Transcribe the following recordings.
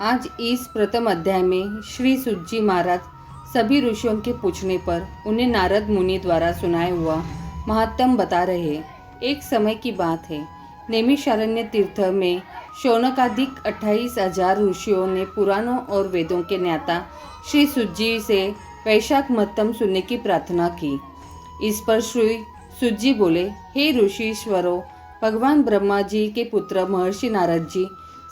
आज इस प्रथम अध्याय में श्री सुज्जी महाराज सभी ऋषियों के पूछने पर उन्हें नारद मुनि द्वारा सुनाया हुआ महात्म बता रहे। एक समय की बात है, नैमिषारण्य तीर्थ में शौनकादिक 28,000 ऋषियों ने पुराणों और वेदों के ज्ञाता श्री सुज्जी से वैशाख महत्म सुनने की प्रार्थना की। इस पर श्री सुज्जी बोले, हे ऋषिश्वरों, भगवान ब्रह्मा जी के पुत्र महर्षि नारद जी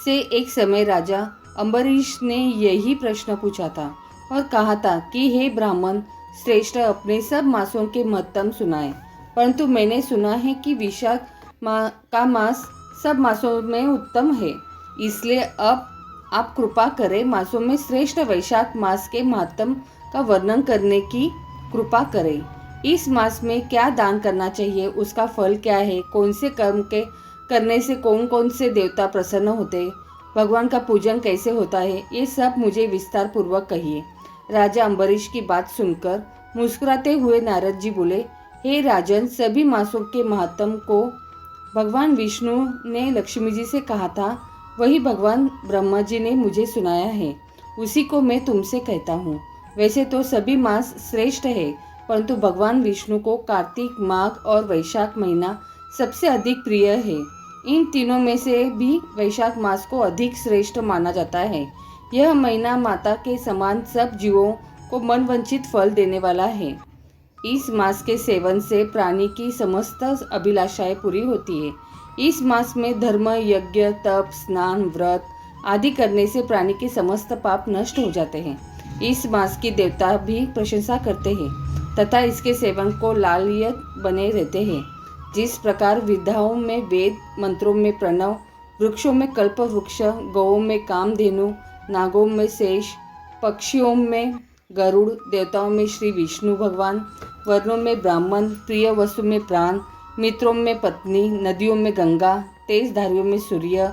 से एक समय राजा अम्बरीश ने यही प्रश्न पूछा था और कहा था कि हे ब्राह्मण श्रेष्ठ, अपने सब मासों के महत्म सुनाए। परंतु मैंने सुना है कि विशाख का मास सब मासों में उत्तम है, इसलिए अब आप कृपा करें मासों में श्रेष्ठ वैशाख मास के महत्म का वर्णन करने की कृपा करें। इस मास में क्या दान करना चाहिए, उसका फल क्या है, कौन से कर्म के करने से कौन कौन से देवता प्रसन्न होते, भगवान का पूजन कैसे होता है, ये सब मुझे विस्तार पूर्वक कहिए। राजा अम्बरीश की बात सुनकर मुस्कुराते हुए नारद जी बोले, हे राजन, सभी मासों के महात्म को भगवान विष्णु ने लक्ष्मी जी से कहा था, वही भगवान ब्रह्मा जी ने मुझे सुनाया है, उसी को मैं तुमसे कहता हूँ। वैसे तो सभी मास श्रेष्ठ है, परंतु भगवान विष्णु को कार्तिक, माघ और वैशाख महीना सबसे अधिक प्रिय है। इन तीनों में से भी वैशाख मास को अधिक श्रेष्ठ माना जाता है। यह महीना माता के समान सब जीवों को मनवंचित फल देने वाला है। इस मास के सेवन से प्राणी की समस्त अभिलाषाएं पूरी होती है। इस मास में धर्म, यज्ञ, तप, स्नान, व्रत आदि करने से प्राणी के समस्त पाप नष्ट हो जाते हैं। इस मास की देवता भी प्रशंसा करते हैं तथा इसके सेवन को लालियत बने रहते हैं। जिस प्रकार विद्याओं में वेद, मंत्रों में प्रणव, वृक्षों में कल्प वृक्ष, गौओं में कामधेनु, नागों में शेष, पक्षियों में गरुड़, देवताओं में श्री विष्णु भगवान, वर्णों में ब्राह्मण, प्रिय वस्तु में प्राण, मित्रों में पत्नी, नदियों में गंगा, तेज धारियों में सूर्य,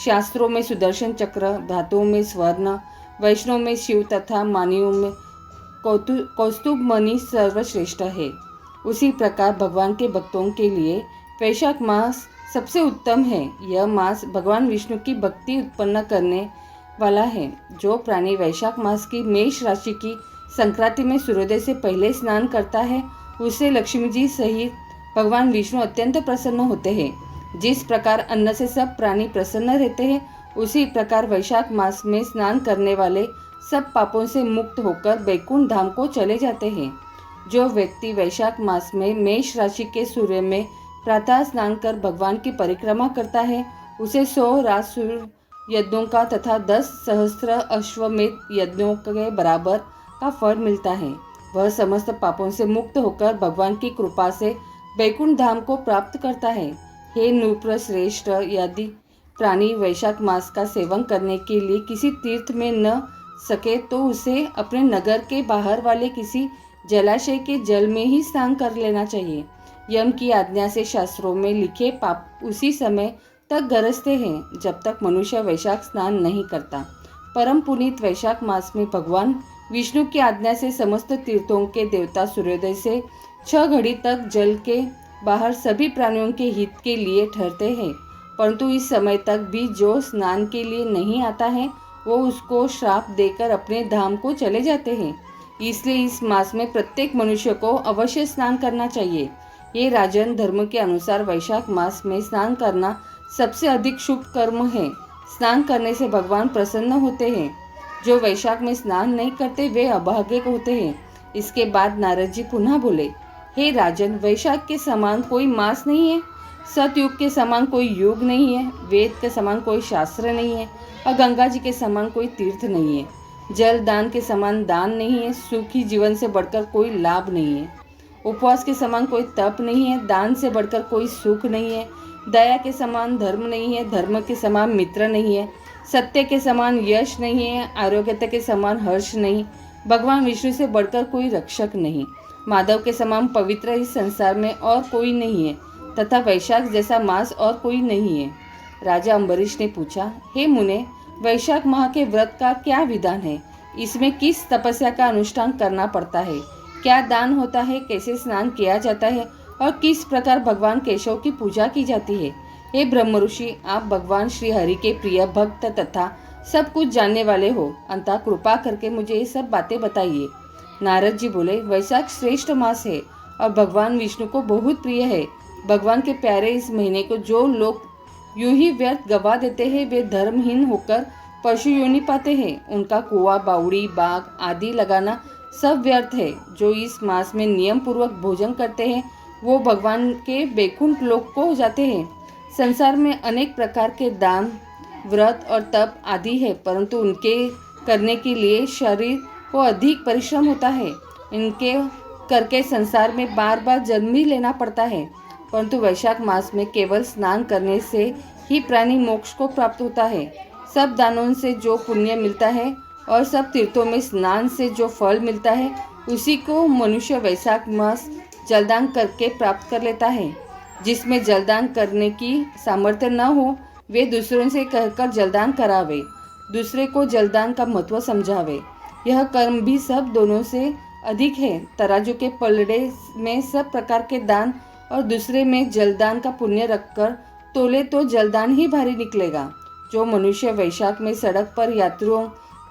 शास्त्रों में सुदर्शन चक्र, धातुओं में स्वर्ण, वैष्णव में शिव तथा मानियों में कौस्तुभ मणि सर्वश्रेष्ठ है। उसी प्रकार भगवान के भक्तों के लिए वैशाख मास सबसे उत्तम है। यह मास भगवान विष्णु की भक्ति उत्पन्न करने वाला है। जो प्राणी वैशाख मास की मेष राशि की संक्रांति में सूर्योदय से पहले स्नान करता है, उससे लक्ष्मी जी सहित भगवान विष्णु अत्यंत प्रसन्न होते हैं। जिस प्रकार अन्न से सब प्राणी प्रसन्न रहते हैं, उसी प्रकार वैशाख मास में स्नान करने वाले सब पापों से मुक्त होकर बैकुंठ धाम को चले जाते हैं। जो व्यक्ति वैशाख मास में मेष राशि के सूर्य में प्रातः स्नान कर भगवान की परिक्रमा करता है, उसे 100 राजसूय यज्ञों का तथा 10 सहस्त्र अश्वमेध यज्ञों के बराबर का फल मिलता है। वह समस्त पापों से मुक्त होकर भगवान की कृपा से बैकुंठ धाम को प्राप्त करता है। हे नृप श्रेष्ठ, यदि प्राणी वैशाख मास का सेवन करने के लिए किसी तीर्थ में न सके तो उसे अपने नगर के बाहर वाले किसी जलाशय के जल में ही स्नान कर लेना चाहिए। यम की आज्ञा से शास्त्रों में लिखे पाप उसी समय तक गरजते हैं जब तक मनुष्य वैशाख स्नान नहीं करता। परम पुनीत वैशाख मास में भगवान विष्णु की आज्ञा से समस्त तीर्थों के देवता सूर्योदय से 6 घड़ी तक जल के बाहर सभी प्राणियों के हित के लिए ठहरते हैं। परंतु इस समय तक भी जो स्नान के लिए नहीं आता है, वो उसको श्राप देकर अपने धाम को चले जाते हैं। इसलिए इस मास में प्रत्येक मनुष्य को अवश्य स्नान करना चाहिए। ये राजन, धर्म के अनुसार वैशाख मास में स्नान करना सबसे अधिक शुभ कर्म है। स्नान करने से भगवान प्रसन्न होते हैं। जो वैशाख में स्नान नहीं करते वे अभागे होते हैं। इसके बाद नारद जी पुनः बोले, हे राजन, वैशाख के समान कोई मास नहीं है, सतयुग के समान कोई युग नहीं है, वेद के समान कोई शास्त्र नहीं है और गंगा जी के समान कोई तीर्थ नहीं है। जल दान के समान दान नहीं है, सुखी जीवन से बढ़कर कोई लाभ नहीं है। उपवास के समान कोई तप नहीं है, दान से बढ़कर कोई सुख नहीं है। दया के समान धर्म नहीं है, धर्म के समान मित्र नहीं है। सत्य के समान यश नहीं है, आरोग्यता के समान हर्ष नहीं। भगवान विष्णु से बढ़कर कोई रक्षक नहीं। माधव के समान पवित्र इस संसार में और कोई नहीं है तथा वैशाख जैसा मास और कोई नहीं है। राजा अम्बरीश ने पूछा, हे मुने, वैशाख माह के व्रत का क्या विधान है? इसमें किस तपस्या का अनुष्ठान करना पड़ता है? क्या दान होता है? कैसे स्नान किया जाता है? और किस प्रकार भगवान केशव की पूजा की जाती है? हे ब्रह्म ऋषि, आप भगवान श्री हरि के प्रिय भक्त तथा सब कुछ जानने वाले हो, अतः कृपा करके मुझे ये सब बातें बताइए। नारद जी बोले, वैशाख श्रेष्ठ मास है और भगवान विष्णु को बहुत प्रिय है। भगवान के प्यारे इस महीने को जो लोग यूं ही व्यर्थ गवा देते हैं, वे धर्महीन होकर पशु योनि पाते हैं। उनका कुआं, बावड़ी, बाग आदि लगाना सब व्यर्थ है। जो इस मास में नियम पूर्वक भोजन करते हैं, वो भगवान के बैकुंठ लोक को जाते हैं। संसार में अनेक प्रकार के दान, व्रत और तप आदि है, परंतु उनके करने के लिए शरीर को अधिक परिश्रम होता है। इनके करके संसार में बार बार जन्म ही लेना पड़ता है। परंतु वैशाख मास में केवल स्नान करने से ही प्राणी मोक्ष को प्राप्त होता है। सब दानों से जो पुण्य मिलता है और सब तीर्थों में स्नान से जो फल मिलता है, उसी को मनुष्य वैशाख मास जलदान करके प्राप्त कर लेता है। जिसमें जलदान करने की सामर्थ्य न हो, वे दूसरों से कहकर जलदान करावे, दूसरे को जलदान का महत्व समझावे। यह कर्म भी सब दोनों से अधिक है। तराजू के पलड़े में सब प्रकार के दान और दूसरे में जलदान का पुण्य रखकर तोले तो जलदान ही भारी निकलेगा। जो मनुष्य वैशाख में सड़क पर यात्रियों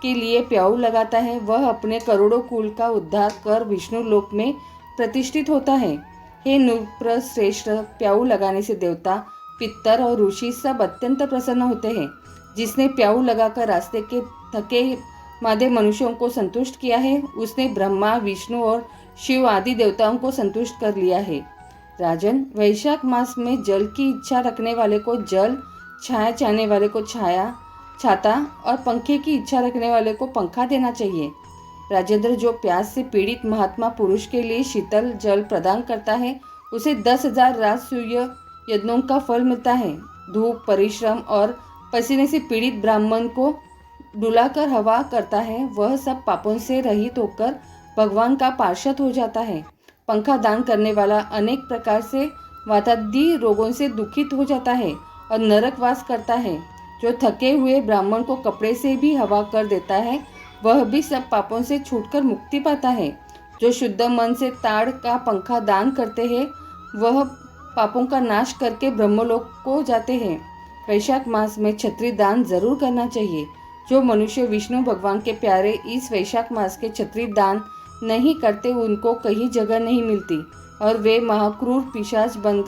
के लिए प्याऊ लगाता है, वह अपने करोड़ों कुल का उद्धार कर विष्णु लोक में प्रतिष्ठित होता है। हे नृप श्रेष्ठ, प्याऊ लगाने से देवता, पितर और ऋषि सब अत्यंत प्रसन्न होते हैं। जिसने प्याऊ लगाकर रास्ते के थके मादे मनुष्यों को संतुष्ट किया है, उसने ब्रह्मा, विष्णु और शिव आदि देवताओं को संतुष्ट कर लिया है। राजन, वैशाख मास में जल की इच्छा रखने वाले को जल, छाया चाहने वाले को छाया, छाता और पंखे की इच्छा रखने वाले को पंखा देना चाहिए। राजेंद्र, जो प्यास से पीड़ित महात्मा पुरुष के लिए शीतल जल प्रदान करता है, उसे 10,000 राजसूय यज्ञों का फल मिलता है। धूप, परिश्रम और पसीने से पीड़ित ब्राह्मण को डुलाकर हवा करता है, वह सब पापों से रहित होकर भगवान का पार्षद हो जाता है। पंखा दान करने वाला अनेक प्रकार से वातादि रोगों से दुखित हो जाता है और नरकवास करता है। जो थके हुए ब्राह्मण को कपड़े से भी हवा कर देता है, वह भी सब पापों से छूटकर मुक्ति पाता है। जो शुद्ध मन से ताड़ का पंखा दान करते हैं, वह पापों का नाश करके ब्रह्मलोक को जाते हैं। वैशाख मास में छत्री दान जरूर करना चाहिए। जो मनुष्य विष्णु भगवान के प्यारे इस वैशाख मास के छत्री दान नहीं करते, उनको कहीं जगह नहीं मिलती और वे महाक्रूर पिशाच बन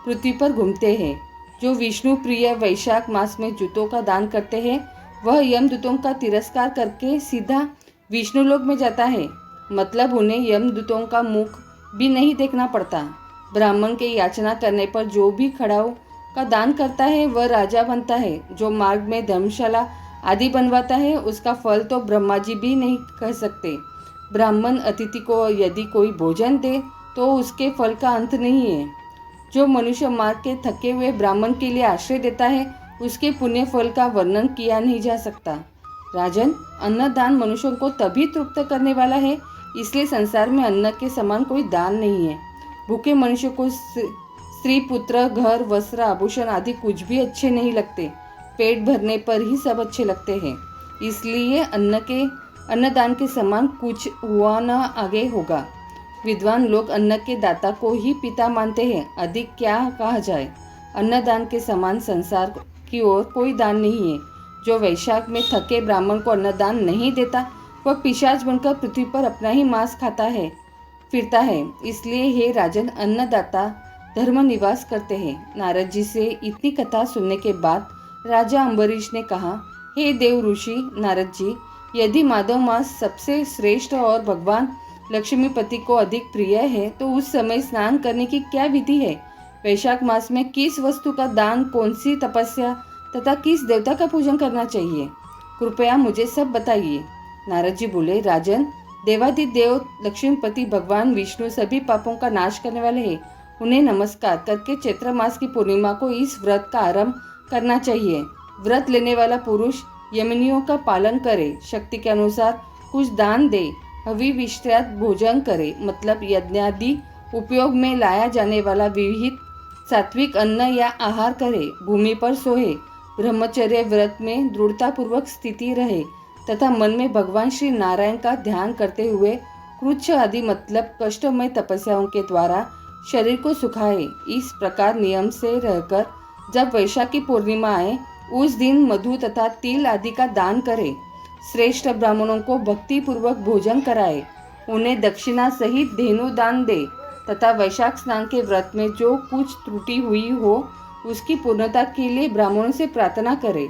पृथ्वी पर घूमते हैं। जो विष्णु प्रिय वैशाख मास में जूतों का दान करते हैं, वह यमदूतों का तिरस्कार करके सीधा विष्णु लोक में जाता है। मतलब उन्हें यमदूतों का मुख भी नहीं देखना पड़ता। ब्राह्मण के याचना करने पर जो भी खड़ाऊ का दान करता है, वह राजा बनता है। जो मार्ग में धर्मशाला आदि बनवाता है, उसका फल तो ब्रह्मा जी भी नहीं कह सकते। ब्राह्मण अतिथि को यदि कोई भोजन दे, तो उसके फल का अंत नहीं है। जो मनुष्य मार्ग के थके हुए ब्राह्मण के लिए आश्रय देता है, उसके पुण्य फल का वर्णन किया नहीं जा सकता। राजन, अन्नदान मनुष्यों को तभी तृप्त करने वाला है, इसलिए संसार में अन्न के समान कोई दान नहीं है। भूखे मनुष्य को स्त्री, पुत्र, घर, वस्त्र, आभूषण आदि कुछ भी अच्छे नहीं लगते। पेट भरने पर ही सब अच्छे लगते हैं। इसलिए अन्नदान के समान कुछ हुआ न आगे होगा। विद्वान लोग अन्न के दाता को ही पिता मानते हैं। अधिक क्या कहा जाए। अन्नदान के समान संसार की ओर कोई दान नहीं है। जो वैशाख में थके ब्राह्मण को अन्नदान नहीं देता, वह पिशाच बनकर पृथ्वी पर अपना ही मांस खाता है फिरता है। इसलिए हे राजन, अन्नदाता धर्म निवास करते हैं। नारद जी से इतनी कथा सुनने के बाद राजा अम्बरीश ने कहा, हे देव ऋषि नारद जी, यदि माधव मास सबसे श्रेष्ठ और भगवान लक्ष्मीपति को अधिक प्रिय है, तो उस समय स्नान करने की क्या विधि है? वैशाख मास में किस वस्तु का दान, कौन सी तपस्या तथा किस देवता का पूजन करना चाहिए? कृपया मुझे सब बताइए। नारद जी बोले, राजन, देवादिदेव लक्ष्मीपति भगवान विष्णु सभी पापों का नाश करने वाले हैं। उन्हें नमस्कार करके चैत्र मास की पूर्णिमा को इस व्रत का आरंभ करना चाहिए। व्रत लेने वाला पुरुष यमनियों का पालन करे, शक्ति के अनुसार कुछ दान दे, हवि विश्रात भोजन करे, मतलब यज्ञादि उपयोग में लाया जाने वाला विविध सात्विक अन्न या आहार करे, भूमि पर सोए, ब्रह्मचर्य व्रत में दृढ़तापूर्वक स्थिति रहे तथा मन में भगवान श्री नारायण का ध्यान करते हुए कृच्छ आदि मतलब कष्टमय तपस्याओं के द्वारा शरीर को सुखाए। इस प्रकार नियम से रहकर जब वैशाखी पूर्णिमा आए, उस दिन मधु तथा तिल आदि का दान करे, श्रेष्ठ ब्राह्मणों को भक्ति पूर्वक भोजन कराए, उन्हें दक्षिणा सहित धेनु दान दे तथा वैशाख स्नान के व्रत में जो कुछ त्रुटि हुई हो उसकी पूर्णता के लिए ब्राह्मणों से प्रार्थना करे।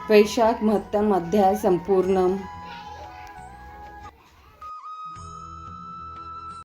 वैशाख महत्तम अध्याय संपूर्णम।